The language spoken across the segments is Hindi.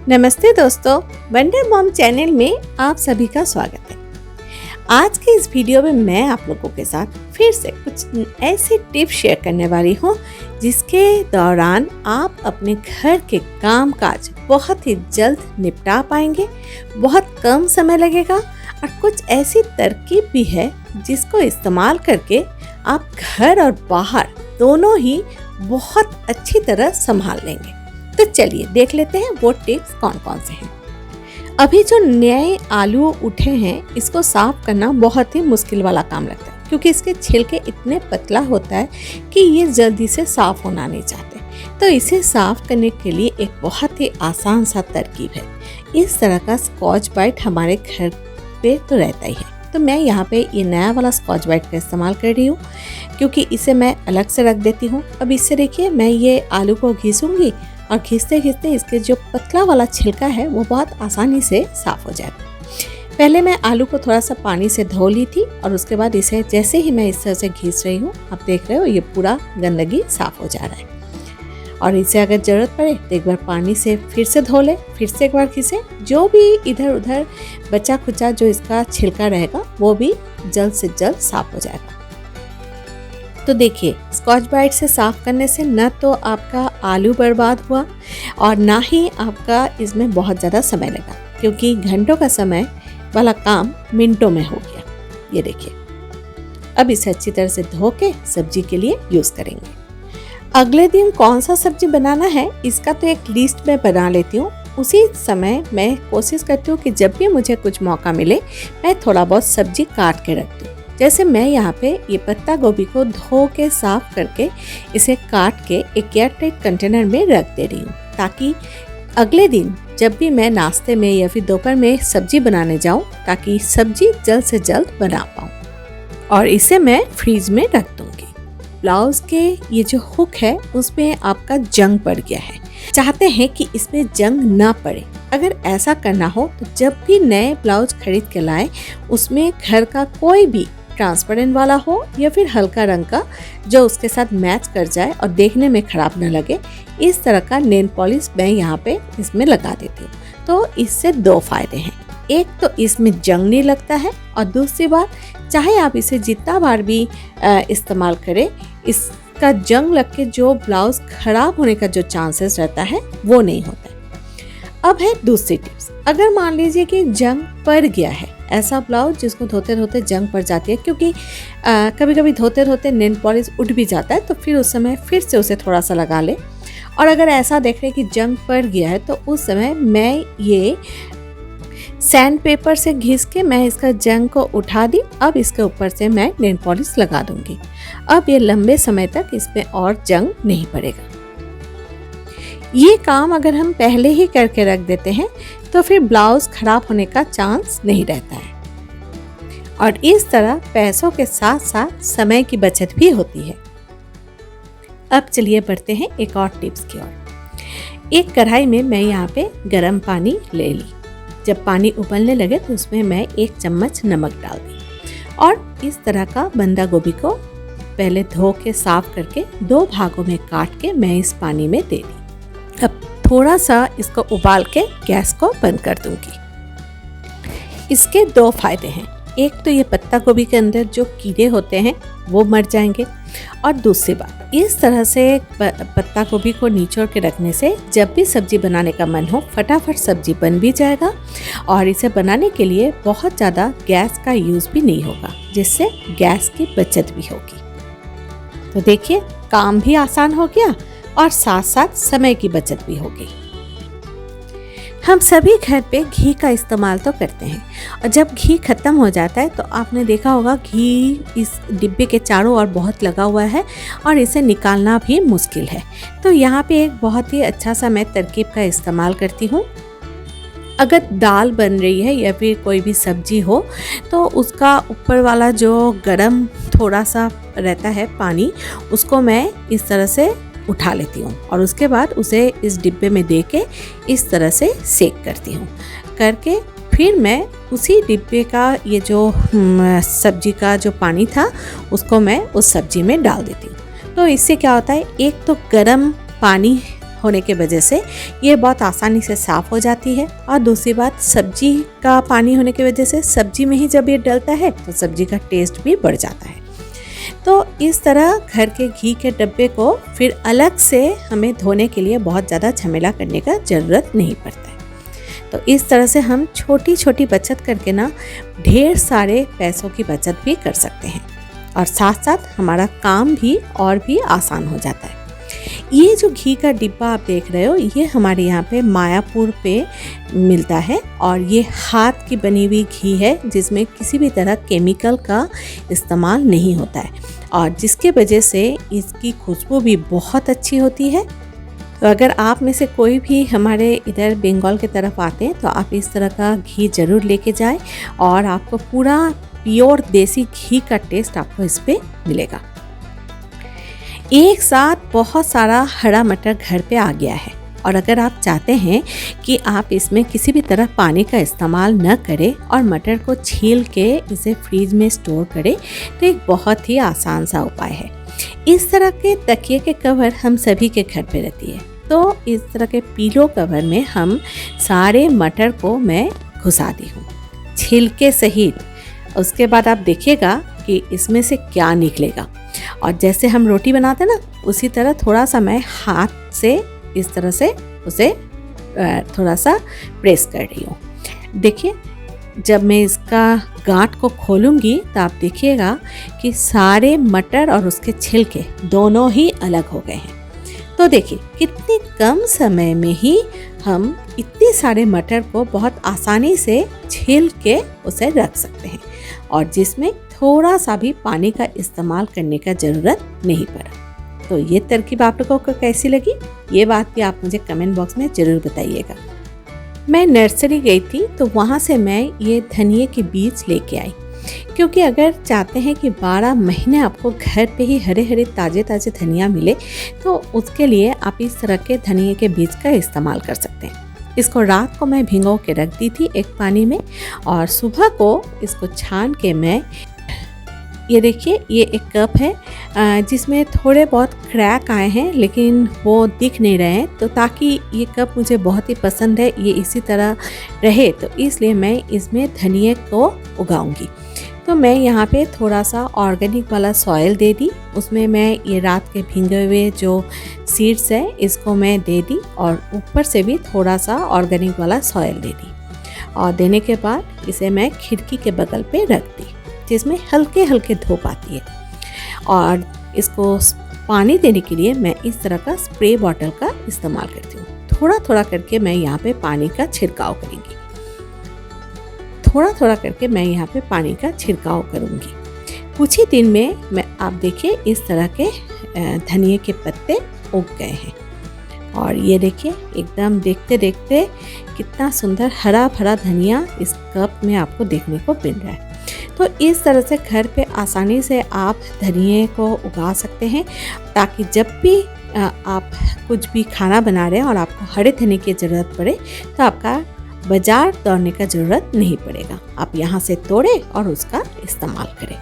नमस्ते दोस्तों, वंडर मॉम चैनल में आप सभी का स्वागत है। आज के इस वीडियो में मैं आप लोगों के साथ फिर से कुछ ऐसे टिप्स शेयर करने वाली हूँ जिसके दौरान आप अपने घर के काम काज बहुत ही जल्द निपटा पाएंगे, बहुत कम समय लगेगा और कुछ ऐसी तरकीब भी है जिसको इस्तेमाल करके आप घर और बाहर दोनों ही बहुत अच्छी तरह संभाल लेंगे। तो चलिए देख लेते हैं वो टिप्स कौन कौन से हैं। अभी जो नए आलू उठे हैं इसको साफ करना बहुत ही मुश्किल वाला काम लगता है क्योंकि इसके छिलके इतने पतला होता है कि ये जल्दी से साफ होना नहीं चाहते। तो इसे साफ करने के लिए एक बहुत ही आसान सा तरकीब है। इस तरह का स्कॉच ब्राइट हमारे घर पे तो रहता ही है, तो मैं यहाँ पे ये नया वाला स्कॉच ब्राइट का इस्तेमाल कर रही हूँ क्योंकि इसे मैं अलग से रख देती हूँ। अब इससे देखिए मैं ये आलू को घिसूंगी और घिसते घिसते इसके जो पतला वाला छिलका है वो बहुत आसानी से साफ हो जाएगा। पहले मैं आलू को थोड़ा सा पानी से धो ली थी और उसके बाद इसे जैसे ही मैं इस तरह से घिस रही हूँ, आप देख रहे हो ये पूरा गंदगी साफ हो जा रहा है। और इसे अगर ज़रूरत पड़े तो एक बार पानी से फिर से धो ले, फिर से एक बार घिसे, जो भी इधर उधर बचा खुचा जो इसका छिलका रहेगा वो भी जल्द से जल्द साफ हो जाएगा। तो देखिए स्कॉच ब्राइट से साफ करने से न तो आपका आलू बर्बाद हुआ और ना ही आपका इसमें बहुत ज़्यादा समय लगा क्योंकि घंटों का समय वाला काम मिनटों में हो गया। ये देखिए अब इसे अच्छी तरह से धो के सब्जी के लिए यूज़ करेंगे। अगले दिन कौन सा सब्जी बनाना है इसका तो एक लिस्ट में बना लेती हूँ। उसी समय मैं कोशिश करती हूँ कि जब भी मुझे कुछ मौका मिले मैं थोड़ा बहुत सब्जी काट के रख दूँ। जैसे मैं यहाँ पे ये पत्ता गोभी को धो के साफ करके इसे काट के एक एयरटाइट कंटेनर में रख दे रही हूँ ताकि अगले दिन जब भी मैं नाश्ते में या फिर दोपहर में सब्जी बनाने जाऊँ ताकि सब्जी जल्द से जल्द बना पाऊँ। और इसे मैं फ्रीज में रख दूँगी। ब्लाउज के ये जो हुक है उसमें आपका जंग पड़ गया है, चाहते हैं कि इसमें जंग ना पड़े। अगर ऐसा करना हो तो जब भी नए ब्लाउज खरीद के लाएं उसमें घर का कोई भी ट्रांसपेरेंट वाला हो या फिर हल्का रंग का जो उसके साथ मैच कर जाए और देखने में खराब न लगे, इस तरह का नेल पॉलिश मैं यहाँ पे इसमें लगा देती हूँ। तो इससे दो फायदे हैं, एक तो इसमें जंग नहीं लगता है और दूसरी बात चाहे आप इसे जितना बार भी इस्तेमाल करें इसका जंग लग के जो ब्लाउज खराब होने का जो चांसेस रहता है वो नहीं होता है। अब है दूसरी टिप्स। अगर मान लीजिए कि जंग पड़ गया है, ऐसा ब्लाउज जिसको धोते धोते जंग पड़ जाती है क्योंकि कभी कभी धोते धोते नेल पॉलिश उठ भी जाता है, तो फिर उस समय फिर से उसे थोड़ा सा लगा ले। और अगर ऐसा देख रहे कि जंग पड़ गया है तो उस समय मैं ये सैंड पेपर से घिस के मैं इसका जंग को उठा दी। अब इसके ऊपर से मैं नेल पॉलिश लगा दूंगी। अब ये लंबे समय तक इसमें और जंग नहीं पड़ेगा। ये काम अगर हम पहले ही करके रख देते हैं तो फिर ब्लाउज खराब होने का चांस नहीं रहता है और इस तरह पैसों के साथ साथ समय की बचत भी होती है। अब चलिए बढ़ते हैं एक और टिप्स की ओर। एक कढ़ाई में मैं यहाँ पे गर्म पानी ले ली। जब पानी उबलने लगे तो उसमें मैं 1 चम्मच नमक डाल दी और इस तरह का बंदा गोभी को पहले धो के साफ करके 2 भागों में काट के मैं इस पानी में दे दी। अब थोड़ा सा इसको उबाल के गैस को बंद कर दूंगी। इसके 2 फायदे हैं, एक तो ये पत्ता गोभी के अंदर जो कीड़े होते हैं वो मर जाएंगे और दूसरी बात इस तरह से पत्ता गोभी को निचोड़ के रखने से जब भी सब्जी बनाने का मन हो फटाफट सब्जी बन भी जाएगा और इसे बनाने के लिए बहुत ज़्यादा गैस का यूज़ भी नहीं होगा, जिससे गैस की बचत भी होगी। तो देखिए काम भी आसान हो गया और साथ साथ समय की बचत भी होगी। हम सभी घर पे घी का इस्तेमाल तो करते हैं और जब घी खत्म हो जाता है तो आपने देखा होगा घी इस डिब्बे के चारों ओर बहुत लगा हुआ है और इसे निकालना भी मुश्किल है। तो यहाँ पे एक बहुत ही अच्छा सा मैं तरकीब का इस्तेमाल करती हूँ। अगर दाल बन रही है या फिर कोई भी सब्जी हो तो उसका ऊपर वाला जो गरम थोड़ा सा रहता है पानी, उसको मैं इस तरह से उठा लेती हूँ और उसके बाद उसे इस डिब्बे में दे के इस तरह से सेक करती हूँ। करके फिर मैं उसी डिब्बे का ये जो सब्जी का जो पानी था उसको मैं उस सब्जी में डाल देती हूँ। तो इससे क्या होता है, एक तो गर्म पानी होने के वजह से ये बहुत आसानी से साफ़ हो जाती है। और दूसरी बात, सब्जी का पानी होने की वजह से सब्जी में ही जब ये डलता है तो सब्जी का टेस्ट भी बढ़ जाता है। तो इस तरह घर के घी के डब्बे को फिर अलग से हमें धोने के लिए बहुत ज़्यादा झमेला करने का ज़रूरत नहीं पड़ता है। तो इस तरह से हम छोटी छोटी बचत करके ना ढेर सारे पैसों की बचत भी कर सकते हैं और साथ साथ हमारा काम भी और भी आसान हो जाता है। ये जो घी का डिब्बा आप देख रहे हो, ये हमारे यहाँ पे मायापुर पे मिलता है और ये हाथ की बनी हुई घी है जिसमें किसी भी तरह केमिकल का इस्तेमाल नहीं होता है और जिसके वजह से इसकी खुशबू भी बहुत अच्छी होती है। तो अगर आप में से कोई भी हमारे इधर बंगाल की तरफ आते हैं तो आप इस तरह का घी ज़रूर लेके जाएं और आपको पूरा प्योर देसी घी का टेस्ट आपको इस पे मिलेगा। एक साथ बहुत सारा हरा मटर घर पे आ गया है और अगर आप चाहते हैं कि आप इसमें किसी भी तरह पानी का इस्तेमाल न करें और मटर को छील के इसे फ्रीज में स्टोर करें तो एक बहुत ही आसान सा उपाय है। इस तरह के तकिए के कवर हम सभी के घर पे रहती है, तो इस तरह के पीलो कवर में हम सारे मटर को मैं घुसा दी हूँ छिलके सहित। उसके बाद आप देखिएगा कि इसमें से क्या निकलेगा और जैसे हम रोटी बनाते हैं ना, उसी तरह थोड़ा सा मैं हाथ से इस तरह से उसे थोड़ा सा प्रेस कर रही हूँ। देखिए, जब मैं इसका गांठ को खोलूँगी तो आप देखिएगा कि सारे मटर और उसके छिलके दोनों ही अलग हो गए हैं। तो देखिए कितने कम समय में ही हम इतने सारे मटर को बहुत आसानी से छील के उसे रख सकते हैं और जिसमें थोड़ा सा भी पानी का इस्तेमाल करने का ज़रूरत नहीं पड़ा। तो ये तरकीब आप लोगों को कैसी लगी, ये बात भी आप मुझे कमेंट बॉक्स में ज़रूर बताइएगा। मैं नर्सरी गई थी तो वहाँ से मैं ये धनिए के बीज लेके आई, क्योंकि अगर चाहते हैं कि 12 महीने आपको घर पे ही हरे हरे ताज़े ताज़े धनिया मिले तो उसके लिए आप इस तरह के धनिए के बीज का इस्तेमाल कर सकते हैं। इसको रात को मैं भिगो के रख दी थी एक पानी में और सुबह को इसको छान के मैं, ये देखिए ये एक कप है जिसमें थोड़े बहुत क्रैक आए हैं लेकिन वो दिख नहीं रहे हैं, तो ताकि ये कप मुझे बहुत ही पसंद है, ये इसी तरह रहे तो इसलिए मैं इसमें धनिए को उगाऊंगी। तो मैं यहाँ पे थोड़ा सा ऑर्गेनिक वाला सॉइल दे दी, उसमें मैं ये रात के भीगे हुए जो सीड्स है इसको मैं दे दी और ऊपर से भी थोड़ा सा ऑर्गेनिक वाला सॉइल दे दी और देने के बाद इसे मैं खिड़की के बगल पे रख दी जिसमें हल्के हल्के धूप आती है। और इसको पानी देने के लिए मैं इस तरह का स्प्रे बॉटल का इस्तेमाल करती हूँ। थोड़ा थोड़ा करके मैं यहाँ पे पानी का छिड़काव करूँगी, थोड़ा थोड़ा करके मैं यहाँ पे पानी का छिड़काव करूँगी। कुछ ही दिन में मैं आप देखिए इस तरह के धनिए के पत्ते उग गए हैं और ये देखिए एकदम देखते देखते कितना सुंदर हरा भरा धनिया इस कप में आपको देखने को मिल रहा है। तो इस तरह से घर पे आसानी से आप धनिए को उगा सकते हैं ताकि जब भी आप कुछ भी खाना बना रहे हैं और आपको हरे धनिए की ज़रूरत पड़े तो आपका बाजार दौड़ने का ज़रूरत नहीं पड़ेगा। आप यहाँ से तोड़ें और उसका इस्तेमाल करें।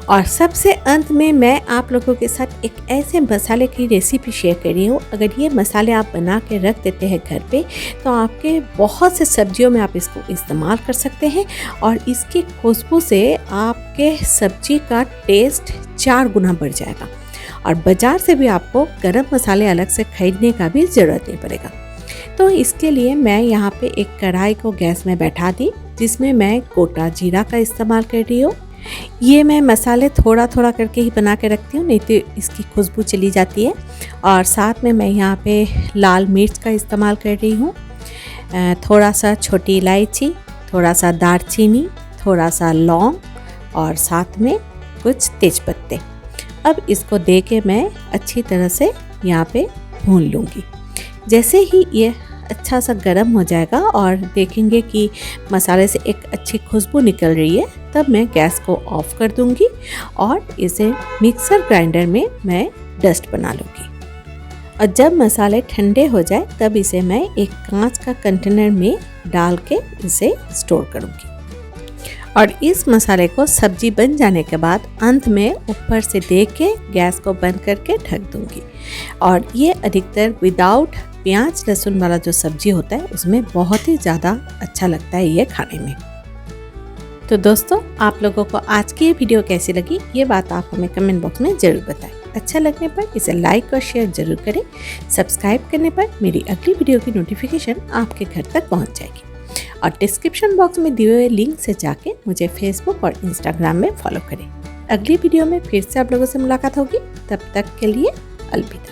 और सबसे अंत में मैं आप लोगों के साथ एक ऐसे मसाले की रेसिपी शेयर कर रही हूँ। अगर ये मसाले आप बना के रख देते हैं घर पे तो आपके बहुत से सब्जियों में आप इसको इस्तेमाल कर सकते हैं और इसकी खुशबू से आपके सब्जी का टेस्ट 4 गुना बढ़ जाएगा और बाज़ार से भी आपको गरम मसाले अलग से खरीदने का भी ज़रूरत नहीं पड़ेगा। तो इसके लिए मैं यहाँ पे एक कढ़ाई को गैस में बैठा दी जिसमें मैं गोटा जीरा का इस्तेमाल कर रही हूँ। ये मैं मसाले थोड़ा थोड़ा करके ही बना के रखती हूँ, नहीं तो इसकी खुशबू चली जाती है। और साथ में मैं यहाँ पे लाल मिर्च का इस्तेमाल कर रही हूँ, थोड़ा सा छोटी इलायची, थोड़ा सा दालचीनी, थोड़ा सा लौंग और साथ में कुछ तेज़पत्ते। अब इसको दे के मैं अच्छी तरह से यहाँ पे भून लूँगी। जैसे ही ये अच्छा सा गर्म हो जाएगा और देखेंगे कि मसाले से एक अच्छी खुशबू निकल रही है तब मैं गैस को ऑफ कर दूंगी और इसे मिक्सर ग्राइंडर में मैं डस्ट बना लूँगी। और जब मसाले ठंडे हो जाए तब इसे मैं एक कांच का कंटेनर में डाल के इसे स्टोर करूँगी। और इस मसाले को सब्जी बन जाने के बाद अंत में ऊपर से दे के गैस को बंद करके ढक दूंगी। और ये अधिकतर विदाउट प्याज लहसुन वाला जो सब्जी होता है उसमें बहुत ही ज़्यादा अच्छा लगता है ये खाने में। तो दोस्तों, आप लोगों को आज की ये वीडियो कैसी लगी ये बात आप हमें कमेंट बॉक्स में ज़रूर बताएं। अच्छा लगने पर इसे लाइक और शेयर ज़रूर करें। सब्सक्राइब करने पर मेरी अगली वीडियो की नोटिफिकेशन आपके घर तक पहुंच जाएगी। और डिस्क्रिप्शन बॉक्स में दिए हुए लिंक से जाके मुझे फेसबुक और इंस्टाग्राम में फॉलो करें। अगली वीडियो में फिर से आप लोगों से मुलाकात होगी। तब तक के लिए अलविदा।